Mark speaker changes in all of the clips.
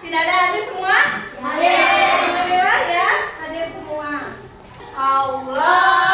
Speaker 1: Tidak ada hadir semua?
Speaker 2: Hadir.
Speaker 1: Alhamdulillah ya, hadir semua. Allah.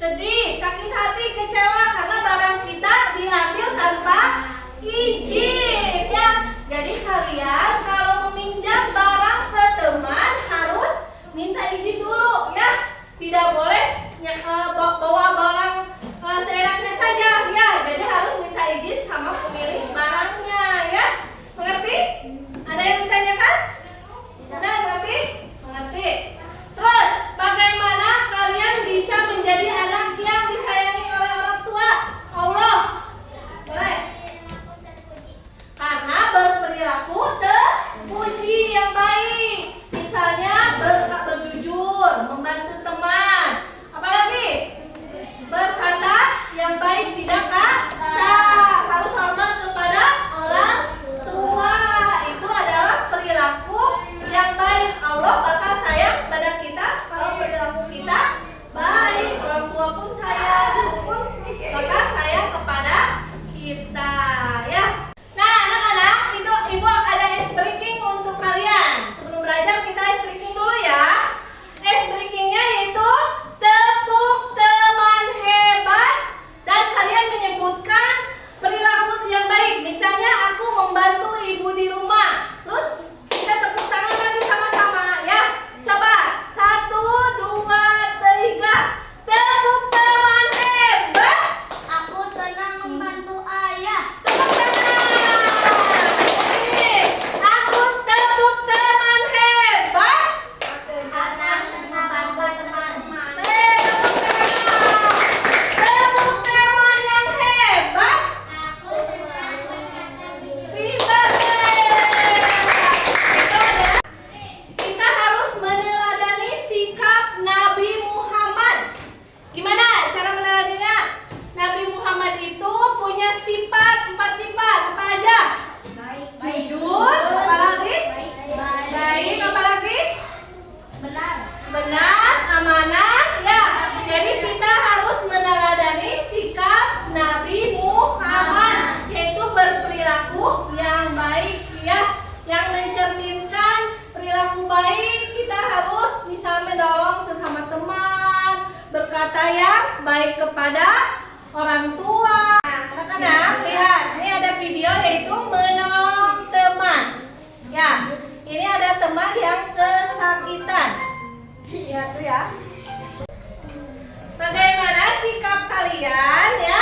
Speaker 1: Sedih, sakit hati, kecewa karena barang kita diambil tanpa izin ya. Jadi kalian kalau meminjam barang ke teman harus minta izin dulu ya. Tidak boleh bawa barang seenaknya saja ya. Jadi harus minta izin sama pemilik barangnya ya. Mengerti? Ada yang ditanyakan? Benar, mengerti? Mengerti. Terus, bagaimana kalian bisa menjadi anak yang disayangi oleh orang tua? Allah. Boleh? Karena berperilaku terpuji yang baik. Misalnya berjujur, membantu teman. Apalagi? Berkata yang baik, tidak kasar. Harus hormat kepada orang tua. Itu adalah perilaku yang baik. Allah bakal sayang kepada kita kalau perilaku kita baik. Orang tua pun sayang, guru pun bakal sayang kepada kita ya. Nah anak-anak, ibu ada ice breaking untuk kalian. Sebelum belajar kita ice breaking dulu ya. Ice breakingnya yaitu tepuk teman hebat. Dan kalian menyebutkan perilaku yang baik. Misalnya aku membantu ibu di rumah. Terus kita tepuk tangan lagi sama-sama ya. Coba 1, 2, 3. Tepuk teman hebat.
Speaker 2: Aku senang membantu ayah.
Speaker 1: Tepuk tangan. Oke. Aku tepuk teman hebat.
Speaker 2: Aku senang membantu teman-teman.
Speaker 1: Tepuk teman yang hebat.
Speaker 2: Aku senang membantu.
Speaker 1: Pintar. Itu adalah kita harus meneladani sikap Nabi Muhammad. Gimana cara meneladaninya? Nabi Muhammad itu punya sifat, 4 sifat. Apa aja? Jujur, apa lagi? Baik, apa lagi?
Speaker 2: Benar.
Speaker 1: Benar, amanah, ya. Jadi kita harus meneladani sikap Nabi Muhammad, yaitu berperilaku yang baik, ya. Yang mencerminkan perilaku baik, kita harus bisa menolong sesama teman, berkata yang baik kepada orang tua. Nah, anak-anak, lihat, ini ada video yaitu menolong teman. Ya, Ini ada teman yang kesakitan. Lihat tuh ya. Bagaimana sikap kalian ya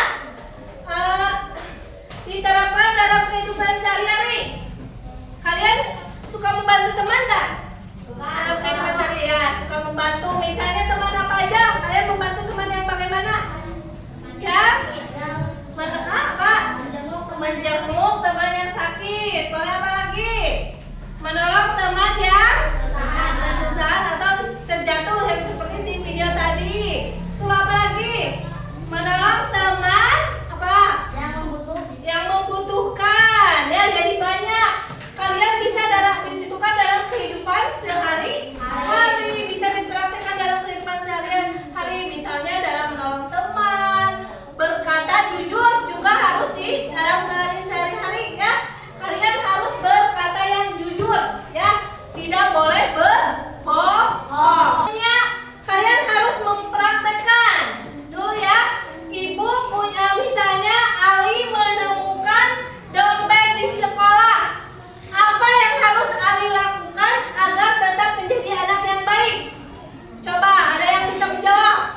Speaker 1: diterapkan dalam kehidupan sehari-hari? Kalian suka membantu teman kan? Dalam kehidupan sehari ya, suka membantu. Misalnya teman apa aja? Kalian membantu teman yang bagaimana? Ya? Menjenguk teman yang sakit. Boleh apa lagi? Menolong teman yang kesusahan atau terjatuh yang seperti di video tadi. Itu apa lagi? Menolong teman apa? Yang membutuhkan. Ya, jadi banyak. Kalian bisa ditentukan dalam kehidupan sehari-hari. Bisa dipraktekkan dalam kehidupan sehari-hari. Misalnya dalam menolong teman, berkata jujur juga harus di dalam kehidupan sehari-hari ya. Kalian harus berkata yang jujur ya. Tidak boleh berbohong. Kalian harus mempraktekkan dulu ya. Ibu punya misalnya Ali menemukan dompet di sekolah. Apa yang harus Ali lakukan agar tetap menjadi anak yang baik? Coba ada yang bisa menjawab?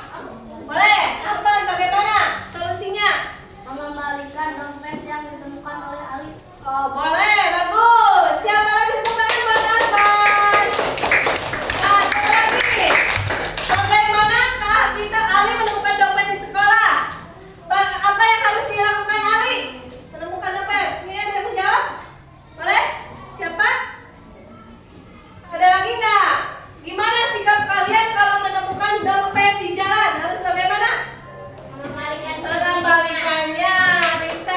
Speaker 1: Boleh? Arfan, bagaimana solusinya?
Speaker 2: Mengembalikan dompet yang ditemukan oleh Ali.
Speaker 1: Oh, boleh, bagus. Siapa lagi tepuk tangan buat Arfan? Nah, satu lagi. Bagaimanakah kita Ali menemukan dompet di sekolah? Apa yang harus dilakukan Ali? Menemukan dompet. Sini ada yang menjawab? Boleh? Siapa? Ada lagi nggak? Gimana sikap kalian kalau menemukan dompet di jalan? Harus bagaimana? Mengembalikannya. Pintar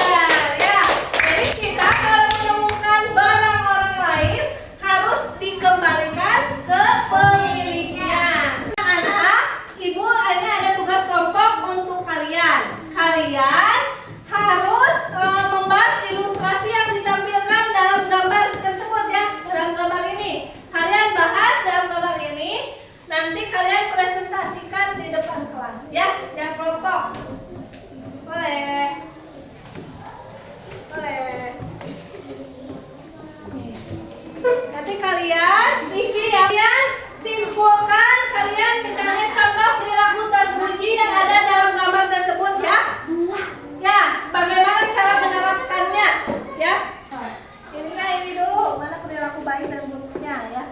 Speaker 1: ya. Jadi kita kalau menemukan barang orang lain harus dikembalikan ke pemiliknya. Anak, ibu ini ada tugas kelompok untuk kalian. Kalian harus membahas ilustrasi yang ditampilkan dalam gambar tersebut ya. Dalam gambar ini. Kalian bahas dalam gambar ini. Nanti kalian presentasikan di depan kelas ya. Yang kelompok. Boleh. Boleh. Nanti kalian isi ya. Kalian simpulkan. Kalian misalnya contoh perilaku terpuji yang ada dalam gambar tersebut ya. Ya, bagaimana cara menerapkannya ya. Ini dulu mana perilaku baik dan buruknya ya.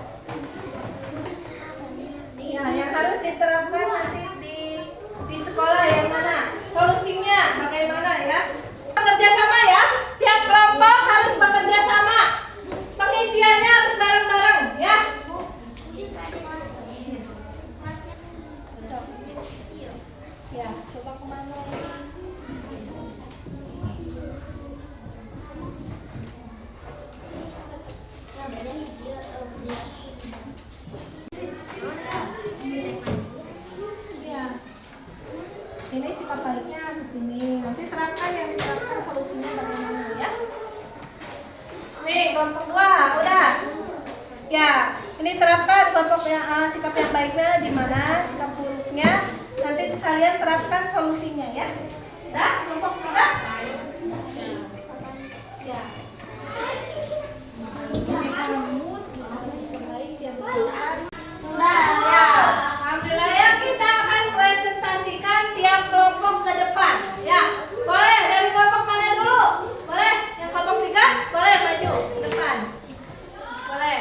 Speaker 1: Ya, yang harus diterapkan nanti di sekolah yang mana? Solusinya bagaimana ya? Bekerja sama ya. Tiap kelompok harus bekerja sama. Pengisiannya harus bareng-bareng ya. Ya, coba kemana? Ya. Ini sikap baiknya ke sini. Nanti terapkan yang diterapkan solusinya bagaimana ya. Nih, kelompok 2 udah. Ya, ini terapkan kelompok yang sikap yang baiknya di mana, sikap buruknya. Nanti kalian terapkan solusinya ya. Udah, kelompok 3. Ya. Ya, alhamdulillah ya, kita akan presentasikan tiap kelompok ke depan. Ya, boleh dari kelompok mana dulu? Boleh? Yang kelompok 3? Boleh maju ke depan. Boleh.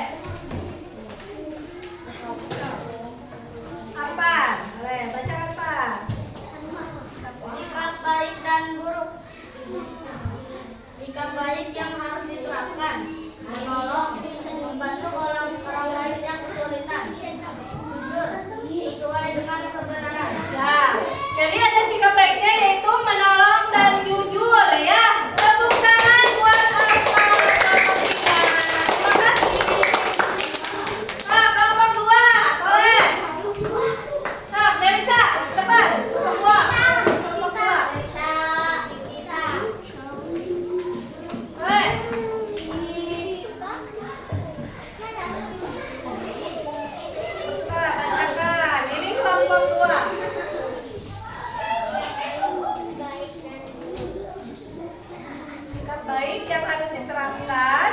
Speaker 1: Apa? Boleh, baca apa?
Speaker 2: Sikap baik dan buruk. Sikap baik yang harus diterapkan: menolong, membantu orang lain yang kesulitan, jujur, sesuai dengan kebenaran.
Speaker 1: Ya, jadi ada sikap baiknya yaitu menolong dan jujur ya. Tepuk tangan buat Arfan. Terima kasih. Kelompok 2, boleh. Delisa, depan. Kelompok 2. Kelompok 2. Boleh. Bacakan. Ini kelompok 2. Sikap baik yang harus diterapkan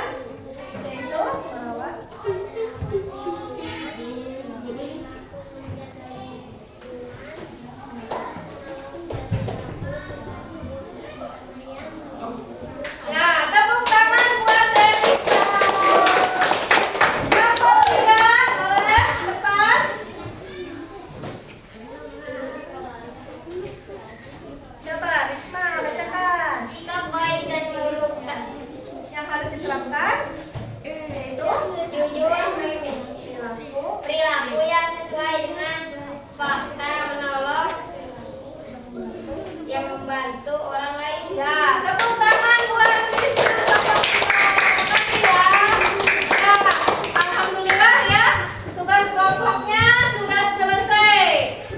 Speaker 1: yaitu merawat
Speaker 2: fakta yang menolong, yang membantu orang lain.
Speaker 1: Ya, tepuk tangan buat Miss ya. Ya, alhamdulillah ya. Tugas kelompoknya sudah selesai.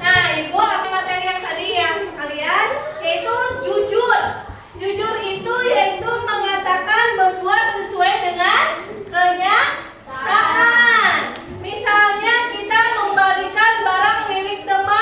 Speaker 1: Nah, Ibu apa materi yang tadi ya kalian yaitu jujur. Jujur itu yaitu mengatakan berbuat sesuai dengan kenyataan. Misalnya kita membalikan barang milik teman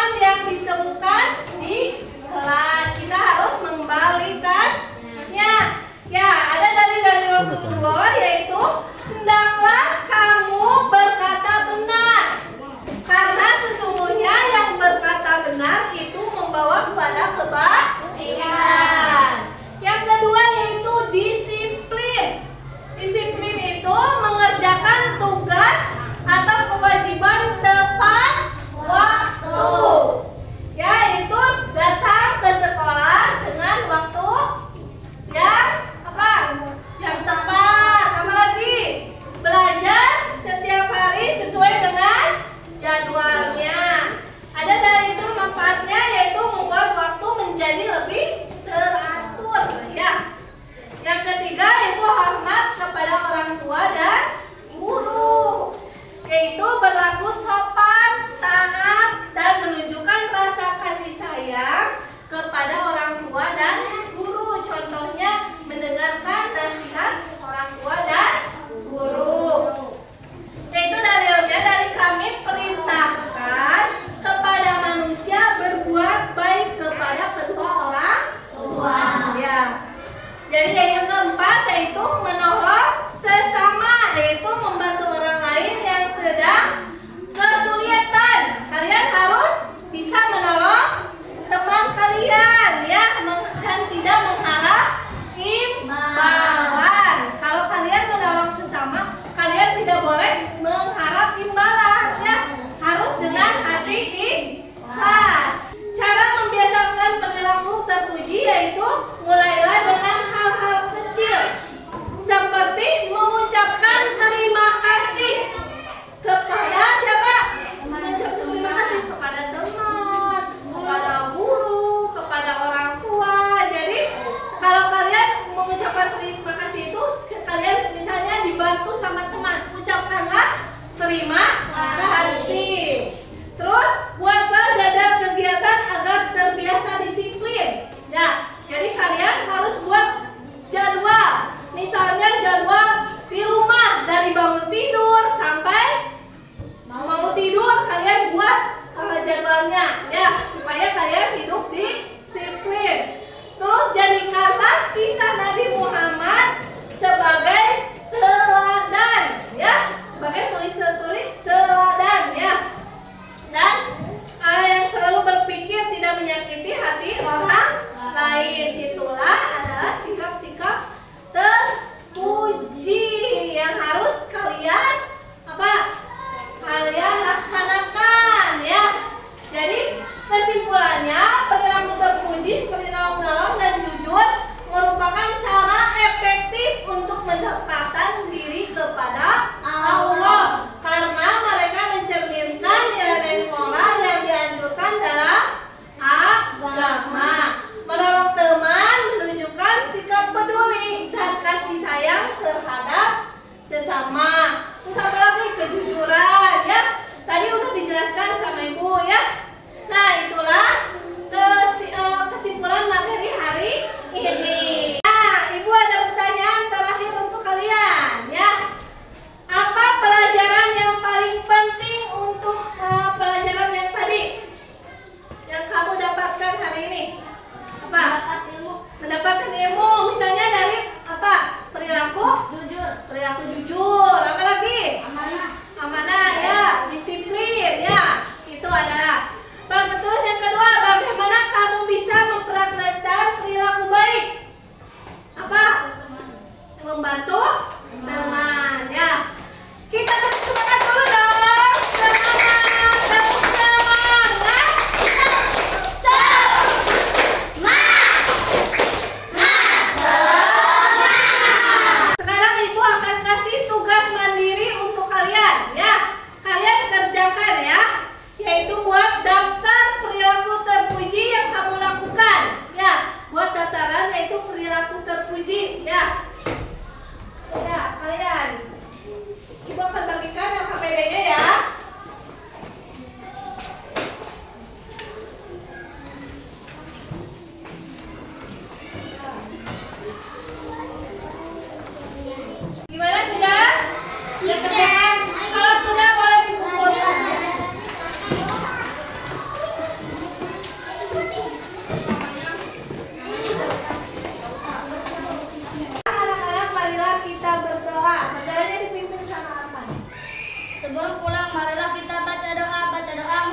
Speaker 2: marilah kita baca doa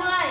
Speaker 2: mulai.